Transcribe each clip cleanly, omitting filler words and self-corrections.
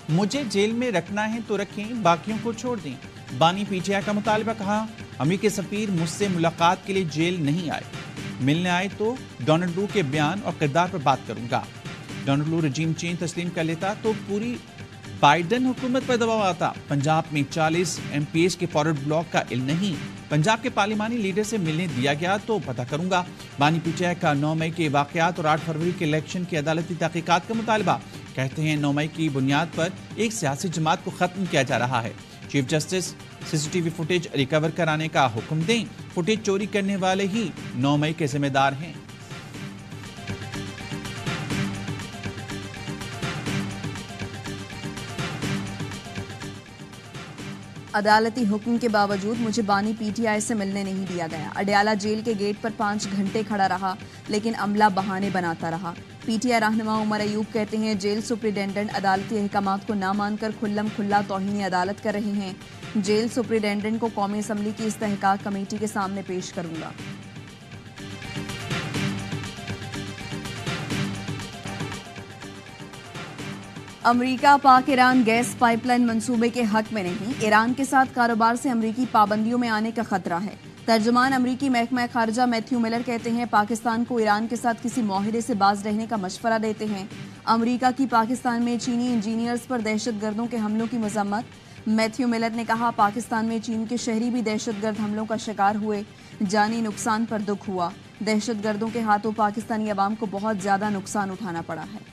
مجھے جیل میں رکھنا ہے تو رکھیں، باقیوں کو چھوڑ دیں۔ بانی پی ٹی آئی کا مطالبہ، کہا امریکی سفیر مجھ سے ملاقات کے لیے جیل نہیں آئے، ملنے آئے تو ڈونلڈ لو کے بیان اور کردار پر بات کروں گا۔ ڈونلڈ لو رجیم چینج تسلیم کر لیتا تو پوری بائیڈن حکومت پر دباؤ آتا۔ پنجاب میں 40 ایم پی ایس کے فارورڈ بلاک کا علم نہیں، پنجاب کے پارلیمانی لیڈر سے ملنے دیا گیا تو پتہ کروں گا۔ بانی پی ٹی آئی کا 9 مئی کے واقعات اور 8 فروری کے الیکشن کی عدالتی تحقیقات کا مطالبہ، کہتے ہیں 9 مئی کی بنیاد پر ایک سیاسی جماعت کو ختم کیا جا رہا ہے۔ Chief justice C C T V footage recover کرانے کا حکم دیں، فوٹیج چوری کرنے والے ہی 9 مئی کے ذمہ دار ہیں۔ عدالتی حکم کے باوجود مجھے بانی پی ٹی آئی سے ملنے نہیں دیا گیا۔ اڈیالہ جیل کے گیٹ پر 5 گھنٹے کھڑا رہا، لیکن عملہ بہانے بناتا رہا۔ پی ٹی آئی رہنما عمر ایوب کہتے ہیں جیل سپرنٹنڈنٹ عدالتی احکامات کو نہ مان کر کھلم کھلا توہین عدالت کر رہے ہیں۔ جیل سپرنٹنڈنٹ کو قومی اسمبلی کی استحقاق کمیٹی کے سامنے پیش کروں گا۔ امریکہ پاک ایران گیس پائپ لائن منصوبے کے حق میں نہیں، ایران کے ساتھ کاروبار سے امریکی پابندیوں میں آنے کا خطرہ ہے۔ ترجمان امریکی محکمہ خارجہ میتھیو ملر کہتے ہیں پاکستان کو ایران کے ساتھ کسی معاہدے سے باز رہنے کا مشورہ دیتے ہیں۔ امریکہ کی پاکستان میں چینی انجینئرز پر دہشت گردوں کے حملوں کی مذمت۔ میتھیو ملر نے کہا پاکستان میں چین کے شہری بھی دہشت گرد حملوں کا شکار ہوئے، جانی نقصان پر دکھ ہوا۔ دہشت گردوں کے ہاتھوں پاکستانی عوام کو بہت زیادہ نقصان اٹھانا پڑا ہے۔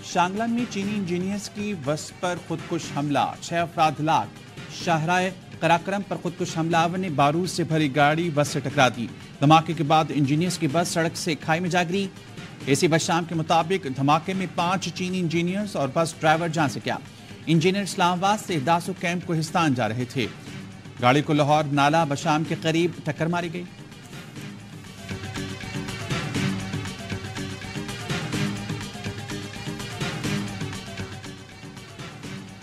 شانگلہ میں چینی انجینئرز کی بس پر خودکش حملہ، 6 افراد ہلاک۔ شاہراہ قراقرم پر خودکش حملہ آور نے بارود سے بھری گاڑی بس سے ٹکرا دی۔ دھماکے کے بعد انجینئرز کی بس سڑک سے کھائی میں جا گری۔ اے سی بس شام کے مطابق دھماکے میں 5 چینی انجینئرز اور بس ڈرائیور جان سے گیا۔ انجینئر اسلام آباد سے داسو کیمپ کوہستان جا رہے تھے۔ گاڑی کو لاہور نالا بشام کے قریب ٹکر ماری گئی۔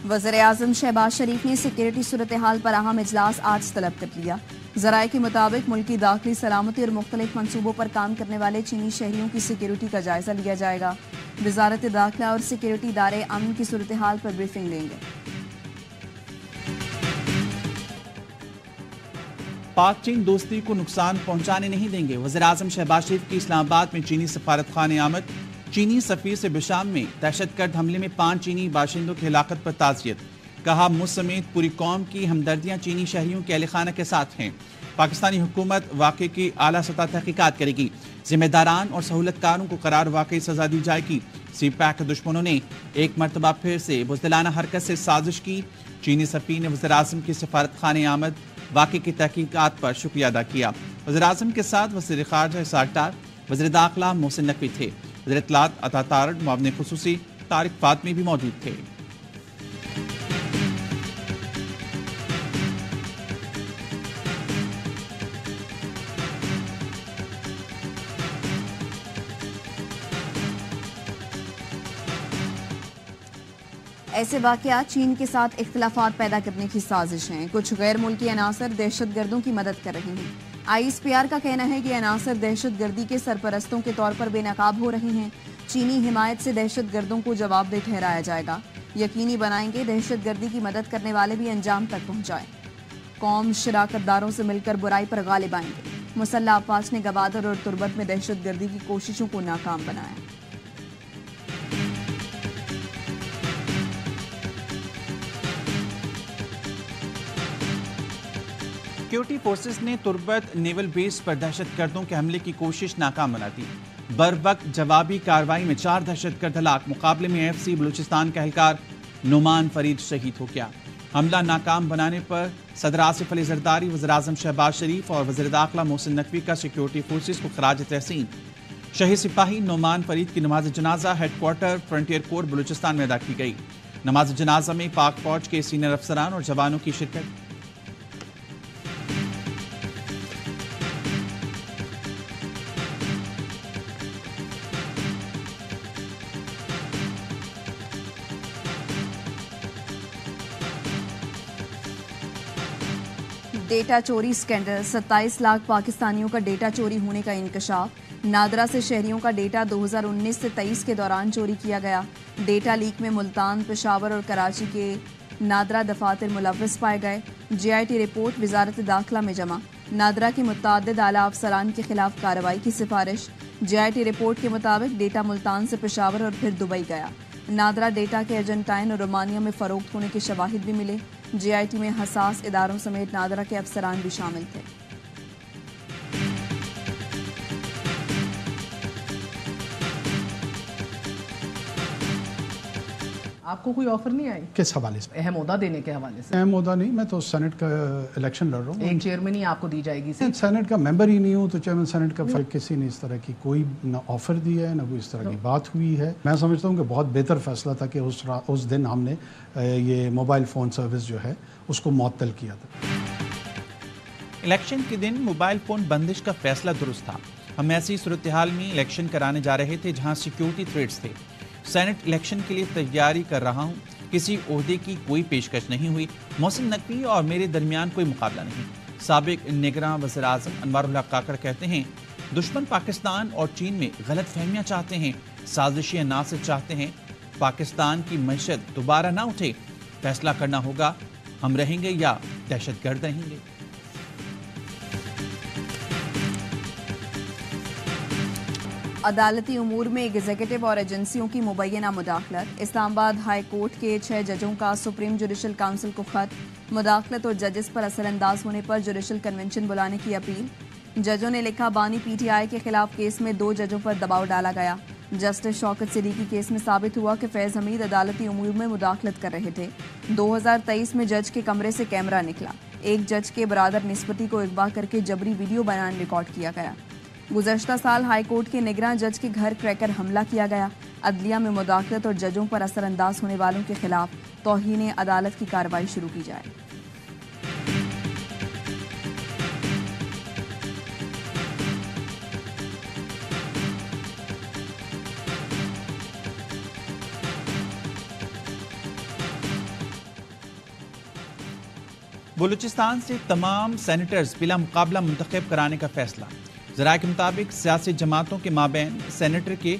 وزیراعظم شہباز شریف نے سیکورٹی صورتحال پر اہم اجلاس آج طلب کر لیا۔ ذرائع کے مطابق ملکی داخلی سلامتی اور مختلف منصوبوں پر کام کرنے والے چینی شہریوں کی سیکورٹی کا جائزہ لیا جائے گا۔ وزارت داخلہ اور سیکورٹی ادارے امن کی صورتحال پر بریفنگ لیں گے۔ پاک چین دوستی کو نقصان پہنچانے نہیں دیں گے، وزیراعظم شہباز شریف کی اسلام آباد میں چینی سفارت خانے آمد۔ چینی سفیر سے بشام میں دہشت گرد حملے میں 5 چینی باشندوں کی ہلاکت پر تعزیت، کہا مجھ سمیت پوری قوم کی ہمدردیاں چینی شہریوں کے اہل خانہ کے ساتھ ہیں۔ پاکستانی حکومت واقعے کی اعلیٰ سطح تحقیقات کرے گی، ذمہ داران اور سہولت کاروں کو قرار واقعی سزا دی جائے گی۔ سی پیک کے دشمنوں نے ایک مرتبہ پھر سے بزدلانہ حرکت سے سازش کی۔ چینی سفیر نے وزیراعظم کی سفارت خانے آمد واقعے کی تحقیقات پر شکریہ ادا کیا۔ وزیراعظم کے ساتھ وزیر خارجہ اسحاق ڈار، وزیر داخلہ محسن نقوی تھے۔ وزیر اطلاعات عطا تارڑ، معاون خصوصی طارق فاطمی بھی موجود تھے۔ ایسے واقعات چین کے ساتھ اختلافات پیدا کرنے کی سازش ہیں۔ کچھ غیر ملکی عناصر دہشت گردوں کی مدد کر رہے ہیں۔ آئی ایس پی آر کا کہنا ہے کہ عناصر دہشت گردی کے سرپرستوں کے طور پر بے نقاب ہو رہے ہیں۔ چینی حمایت سے دہشت گردوں کو جواب دہ ٹھہرایا جائے گا۔ یقینی بنائیں گے دہشت گردی کی مدد کرنے والے بھی انجام تک پہنچائیں۔ قوم شراکت داروں سے مل کر برائی پر غالب آئیں گے۔ مسلح افواج نے گوادر اور تربت میں دہشت گردی کی کوششوں کو ناکام بنایا۔ سیکورٹی فورسز نے تربت نیول بیس پر دہشت گردوں کے حملے کی کوشش ناکام بنا دی۔ بروقت جوابی کارروائی میں 4 دہشت گرد ہلاک۔ مقابلے میں ایف سی بلوچستان کا اہلکار نعمان فرید شہید ہو گیا۔ حملہ ناکام بنانے پر صدر آصف علی زرداری، وزیراعظم شہباز شریف اور وزیر داخلہ محسن نقوی کا سیکورٹی فورسز کو خراج تحسین۔ شہید سپاہی نعمان فرید کی نماز جنازہ headquarter Frontier Corps Balochistan میں ادا کی گئی۔ نماز جنازہ میں پاک فوج کے سینئر افسران اور جوانوں کی شرکت۔ ڈیٹا چوری سکینڈل، 27 لاکھ پاکستانیوں کا ڈیٹا چوری ہونے کا انکشاف۔ نادرا سے شہریوں کا ڈیٹا 2019 سے 23 کے دوران چوری کیا گیا۔ ڈیٹا لیک میں ملتان، پشاور اور کراچی کے نادرا دفاتر ملوث پائے گئے۔ GIT رپورٹ وزارت داخلہ میں جمع۔ نادرا کے متعدد اعلیٰ افسران کے خلاف کارروائی کی سفارش۔ GIT رپورٹ کے مطابق ڈیٹا ملتان سے پشاور اور پھر دبئی گیا۔ نادرا ڈیٹا کے ارجنٹائن اور رومانیہ میں فروخت ہونے کے شواہد بھی ملے۔ GIT میں حساس اداروں سمیت نادرا کے افسران بھی شامل تھے۔ آپ کو کوئی آفر نہیں آئی کس حوالے سے؟ اہم عہدہ دینے کے حوالے سے؟ اہم عہدہ نہیں، میں تو سینٹ کا الیکشن لڑ رہا ہوں۔ ایک چیئرمین ہی آپ کو دی جائے گی؟ سینٹ کا ممبر ہی نہیں ہوں تو چیئرمین سینٹ کا کسی نے اس طرح کی کوئی نہ آفر دیا ہے نہ کوئی اس طرح کی بات ہوئی ہے۔ میں سمجھتا ہوں کہ بہت بہتر فیصلہ تھا کہ اس دن ہم نے یہ موبائل فون سروس جو ہے اس کو معطل کیا تھا۔ الیکشن کے دن موبائل فون بندش کا فیصلہ درست تھا۔ ہم ایسی صورتحال میں الیکشن کرانے جا رہے تھے جہاں سیکیورٹی تھریٹس تھے۔ سینٹ الیکشن کے لیے تیاری کر رہا ہوں، کسی عہدے کی کوئی پیشکش نہیں ہوئی۔ محسن نقوی اور میرے درمیان کوئی مقابلہ نہیں۔ سابق نگراں وزیر اعظم انوار الحق کاکڑ کہتے ہیں دشمن پاکستان اور چین میں غلط فہمیاں چاہتے ہیں، سازشی عناصر چاہتے ہیں پاکستان کی معیشت دوبارہ نہ اٹھے۔ فیصلہ کرنا ہوگا، ہم رہیں گے یا دہشت گرد رہیں گے۔ عدالتی امور میں ایگزیکٹو اور ایجنسیوں کی مبینہ مداخلت۔ اسلام آباد ہائی کورٹ کے 6 ججوں کا سپریم جوڈیشل کونسل کو خط۔ مداخلت اور ججز پر اثر انداز ہونے پر جوڈیشل کنونشن بلانے کی اپیل۔ ججوں نے لکھا بانی PTI کے خلاف کیس میں 2 ججوں پر دباؤ ڈالا گیا۔ جسٹس شوکت صدیقی کیس میں ثابت ہوا کہ فیض حمید عدالتی امور میں مداخلت کر رہے تھے۔ 2023 میں جج کے کمرے سے کیمرہ نکلا۔ ایک جج کے برادر نسبتی کو اغوا کر کے جبری ویڈیو بیان ریکارڈ کیا گیا۔ گزشتہ سال ہائی کورٹ کے نگراں جج کے گھر کریکر حملہ کیا گیا۔ عدلیہ میں مداخلت اور ججوں پر اثر انداز ہونے والوں کے خلاف توہین عدالت کی کارروائی شروع کی جائے۔ بلوچستان سے تمام سینیٹرز بلا مقابلہ منتخب کرانے کا فیصلہ۔ ذرائع کے مطابق سیاسی جماعتوں کے مابین سینیٹر کے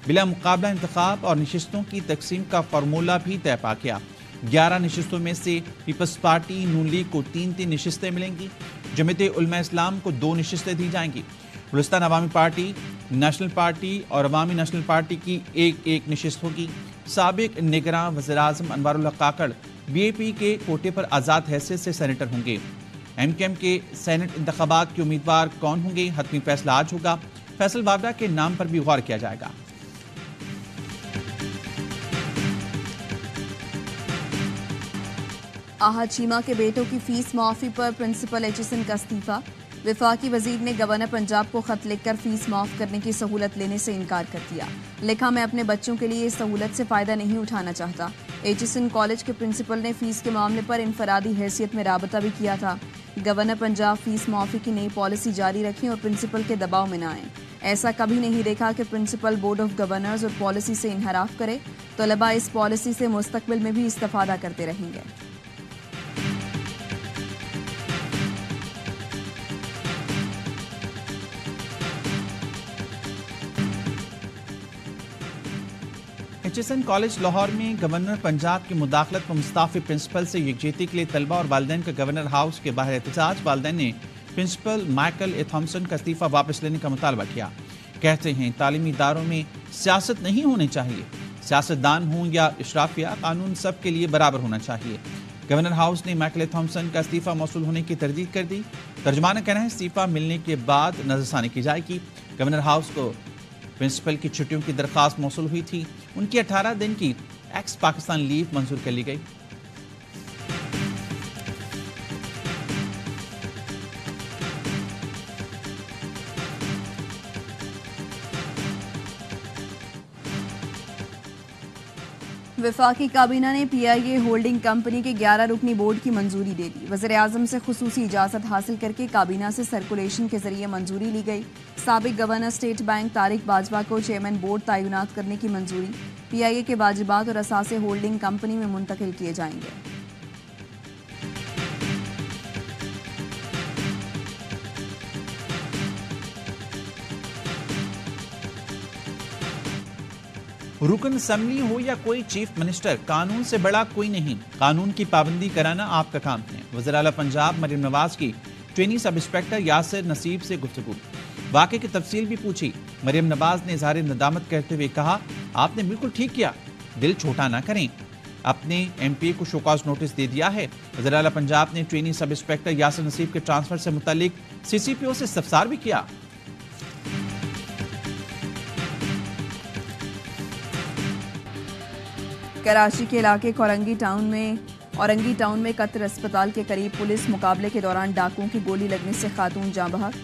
بلا مقابلہ انتخاب اور نشستوں کی تقسیم کا فارمولہ بھی طے پا گیا۔ 11 نشستوں میں سے پیپلز پارٹی نون لیگ کو 3 نشستیں ملیں گی۔ جمعیت علماء اسلام کو 2 نشستیں دی جائیں گی۔ بلوچستان عوامی پارٹی، نیشنل پارٹی اور عوامی نیشنل پارٹی کی ایک نشست ہوگی۔ سابق نگراں وزیر اعظم انوار الحق کاکڑ BAP کے کوٹے پر آزاد حیثیت سے سینیٹر ہوں گے۔ MKM کے سینٹ انتخابات کے امیدوار کون ہوں گے، حتمی فیصلہ آج ہوگا۔ فیصل بابرہ کے نام پر بھی غور کیا جائے گا۔ احد چیمہ کے بیٹوں کی فیس معافی پر پرنسپل ایچسن کا استعفیٰ۔ وفاقی وزیر نے گورنر پنجاب کو خط لکھ کر فیس معاف کرنے کی سہولت لینے سے انکار کر دیا۔ لکھا میں اپنے بچوں کے لیے اس سہولت سے فائدہ نہیں اٹھانا چاہتا۔ ایچسن کالج کے پرنسپل نے فیس کے معاملے پر انفرادی حیثیت میں رابطہ بھی کیا تھا۔ گورنر پنجاب فیس معافی کی نئی پالیسی جاری رکھیں اور پرنسپل کے دباؤ میں نہ آئیں۔ ایسا کبھی نہیں دیکھا کہ پرنسپل بورڈ آف گورنرز اور پالیسی سے انحراف کرے۔ طلباء اس پالیسی سے مستقبل میں بھی استفادہ کرتے رہیں گے۔ ایچسن کالج لاہور میں گورنر پنجاب کی مداخلت پر مستعفی پرنسپل سے یکجہتی کے لیے طلباء اور والدین کا گورنر ہاؤس کے باہر احتجاج۔ والدین نے پرنسپل مائیکل اے تھامسن کا استعفیٰ واپس لینے کا مطالبہ کیا۔ کہتے ہیں تعلیمی اداروں میں سیاست نہیں ہونی چاہیے، سیاستدان ہوں یا اشرافیہ، قانون سب کے لیے برابر ہونا چاہیے۔ گورنر ہاؤس نے مائیکل اے تھامسن کا استعفیٰ موصول ہونے کی تردید کر دی۔ ترجمان کا کہنا ہے استعفیٰ ملنے کے بعد نظر ثانی کی جائے گی۔ گورنر ہاؤس کو پرنسپل کی چھٹیوں کی درخواست موصول ہوئی تھی، ان کی 18 دن کی ایکس پاکستان لیو منظور کر لی گئی۔ وفاقی کابینہ نے PIA ہولڈنگ کمپنی کے 11 رکنی بورڈ کی منظوری دے دی۔ وزیر اعظم سے خصوصی اجازت حاصل کر کے کابینہ سے سرکولیشن کے ذریعے منظوری لی گئی۔ سابق governor state bank Tariq Bajwa کو چیئرمین بورڈ تعینات کرنے کی منظوری۔ PIA کے واجبات اور اثاثے ہولڈنگ کمپنی میں منتقل کیے جائیں گے۔ رکن اسمبلی ہو یا کوئی چیف منسٹر، قانون سے بڑا کوئی نہیں، قانون کی پابندی کرانا آپ کا کام ہے۔ وزیر اعلیٰ پنجاب مریم نواز کی ٹرینی سب انسپکٹر یاسر نصیب سے گفتگو، واقعے کی تفصیل بھی پوچھی۔ مریم نواز نے اظہار ندامت کرتے ہوئے کہا، آپ نے بالکل ٹھیک کیا، دل چھوٹا نہ کریں، اپنے ایم پی کو شوکاز نوٹس دے دیا ہے۔ وزیر اعلیٰ پنجاب نے ٹرینی سب انسپکٹر یاسر نصیب کے ٹرانسفر سے متعلق سی سی پی او سے استفسار بھی کیا۔ کراچی کے علاقے اورنگی ٹاؤن میں قطر اسپتال کے قریب پولیس مقابلے کے دوران ڈاکوؤں کی گولی لگنے سے خاتون جاں بحق۔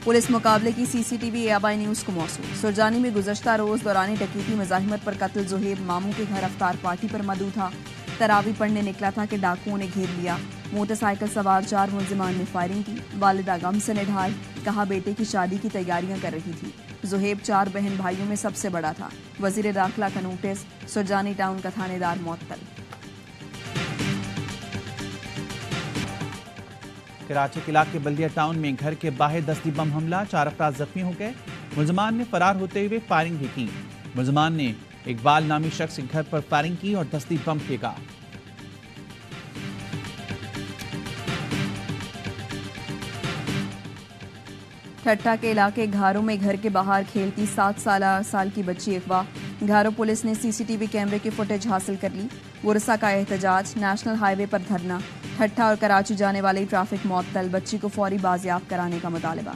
پولیس مقابلے کی سی سی ٹی وی آبائی نیوز کو موصول۔ سرجانی میں گزشتہ روز دوران ڈکیتی مزاحمت پر قتل زہیب ماموں کے گھر افطار پارٹی پر مدعو تھا، تراوی پڑھنے نکلا تھا کہ ڈاکوؤں نے گھیر لیا۔ موٹر سائیکل سوار 4 ملزمان نے فائرنگ کی، والدہ غم سے نڈھال، کہا بیٹے کی شادی کی تیاریاں کر رہی تھی۔ زہیب 4 بہن بھائیوں میں سب سے بڑا تھا۔ وزیر داخلہ کا نوٹس، سرجانی ٹاؤن کا تھانے دار معطل۔ کراچی کے علاقے بلدیہ ٹاؤن میں گھر کے باہر دستی بم حملہ، 4 افراد زخمی ہو گئے۔ ملزمان نے فرار ہوتے ہوئے فائرنگ بھی کی۔ ملزمان نے اقبال نامی شخص کے گھر پر فائرنگ کی اور دستی بم پھینکا۔ ٹھٹھا کے علاقے گھاروں میں گھر کے باہر کھیلتی 7 سال کی بچی اغوا، گھاروں پولیس نے سی سی ٹی وی کیمرے کی فوٹیج حاصل کر لی۔ ورثہ کا احتجاج، نیشنل ہائی وے پر دھرنا، ٹھٹھا اور کراچی جانے والی ٹریفک معطل، بچی کو فوری بازیاب کرانے کا مطالبہ۔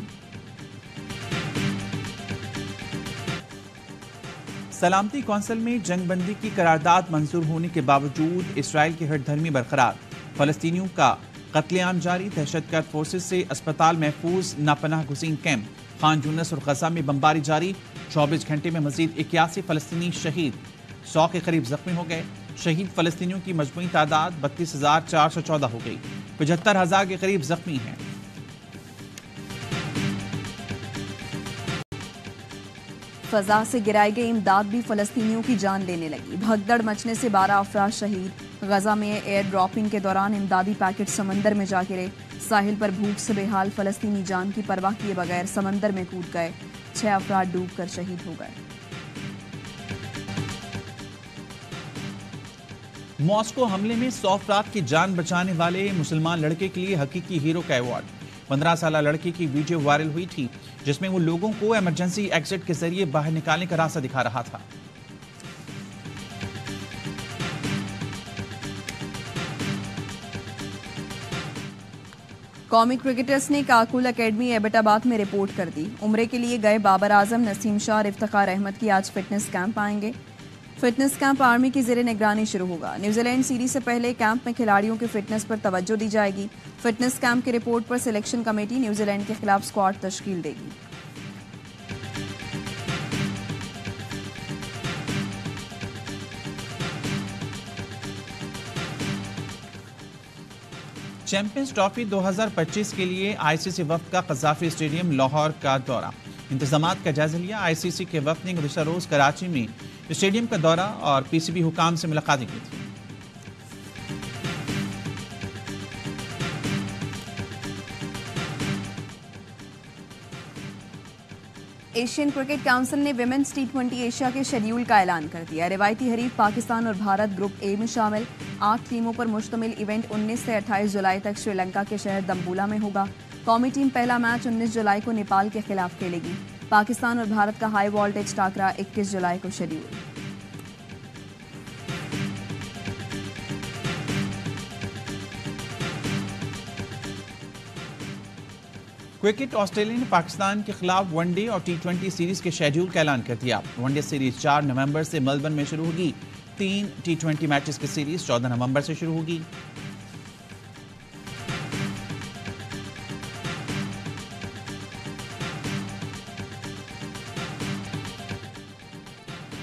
سلامتی کونسل میں جنگ بندی کی قرارداد منظور ہونے کے باوجود اسرائیل کی ہٹ دھرمی برقرار، فلسطینیوں کا قتل عام جاری، دہشت گرد فورسز سے اسپتال محفوظ ناپناہ گزین کیمپ، خان یونس اور غزہ میں بمباری جاری، 24 گھنٹے میں مزید 81 فلسطینی شہید، 100 کے قریب زخمی ہو گئے۔ شہید فلسطینیوں کی مجموعی تعداد 32,414 ہو گئی، 75,000 کے قریب زخمی ہیں۔ فضا سے گرائی گئی امداد بھی فلسطینیوں کی جان لینے لگی، بھگدڑ مچنے سے 12 افراد شہید۔ غزہ میں ایئر ڈراپنگ کے دوران امدادی پیکٹ سمندر میں جا گرے، ساحل پر بھوک سے بے حال فلسطینی جان کی پرواہ کیے بغیر سمندر میں کود گئے، 6 افراد ڈوب کر شہید ہو گئے۔ ماسکو حملے میں 100 افراد کی جان بچانے والے مسلمان لڑکے کے لیے حقیقی ہیرو کا ایوارڈ، 15 سالہ لڑکے کی ویڈیو وائرل ہوئی تھی جس میں وہ لوگوں کو ایمرجنسی ایگزٹ کے ذریعے باہر نکالنے کا راستہ دکھا رہا تھا۔ قومی کرکٹرز نے کاکول اکیڈمی ایبٹ آباد میں رپورٹ کر دی، عمرے کے لیے گئے بابر اعظم، نسیم شاہ اور افتخار احمد کی آج فٹنس کیمپ آئیں گے۔ فٹنس کیمپ آرمی کی زیر نگرانی شروع ہوگا۔ نیوزی لینڈ سیریز سے پہلے کیمپ میں کھلاڑیوں کی فٹنس پر توجہ دی جائے گی۔ فٹنس کیمپ کی رپورٹ پر سلیکشن کمیٹی نیوزی لینڈ کے خلاف اسکواڈ تشکیل دے گی۔ چیمپئنز ٹرافی 2025 کے لیے آئی سی سی وفد کا قذافی اسٹیڈیم لاہور کا دورہ، انتظامات کا جائزہ لیا۔ آئی سی سی کے وفد نے گزشتہ روز کراچی میں اسٹیڈیم کا دورہ اور پی سی بی حکام سے ملاقاتیں کی تھی۔ ایشین کرکٹ کونسل نے ویمنز T20 ایشیا کے شیڈیول کا اعلان کر دیا۔ روایتی حریف پاکستان اور بھارت گروپ اے میں شامل 8 ٹیموں پر مشتمل ایونٹ 19 سے 28 جولائی تک سری لنکا کے شہر دمبولا میں ہوگا۔ قومی ٹیم پہلا میچ 19 جولائی کو نیپال کے خلاف کھیلے گی۔ پاکستان اور بھارت کا ہائی والٹیج ٹاکرا 21 جولائی کو شیڈیول۔ کرکٹ، آسٹریلیا نے پاکستان کے خلاف ون ڈے اور T20 سیریز کے شیڈیول کا اعلان کر دیا۔ ون ڈے سیریز 4 نومبر سے ملبرن میں شروع ہوگی، 3 T20 میچز کی سیریز 14 نومبر سے شروع ہوگی۔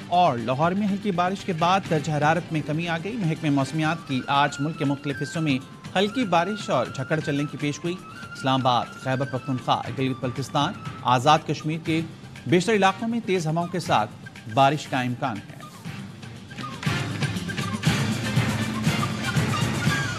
اور لاہور میں ہلکی بارش کے بعد درجہ حرارت میں کمی آ گئی۔ محکمہ موسمیات کی آج ملک کے مختلف حصوں میں ہلکی بارش اور جھکڑ چلنے کی پیشگوئی۔ اسلام آباد، خیبر پختونخوا، گلگت بلتستان، آزاد کشمیر کے بیشتر علاقوں میں تیز ہواؤں کے ساتھ بارش کا امکان ہے۔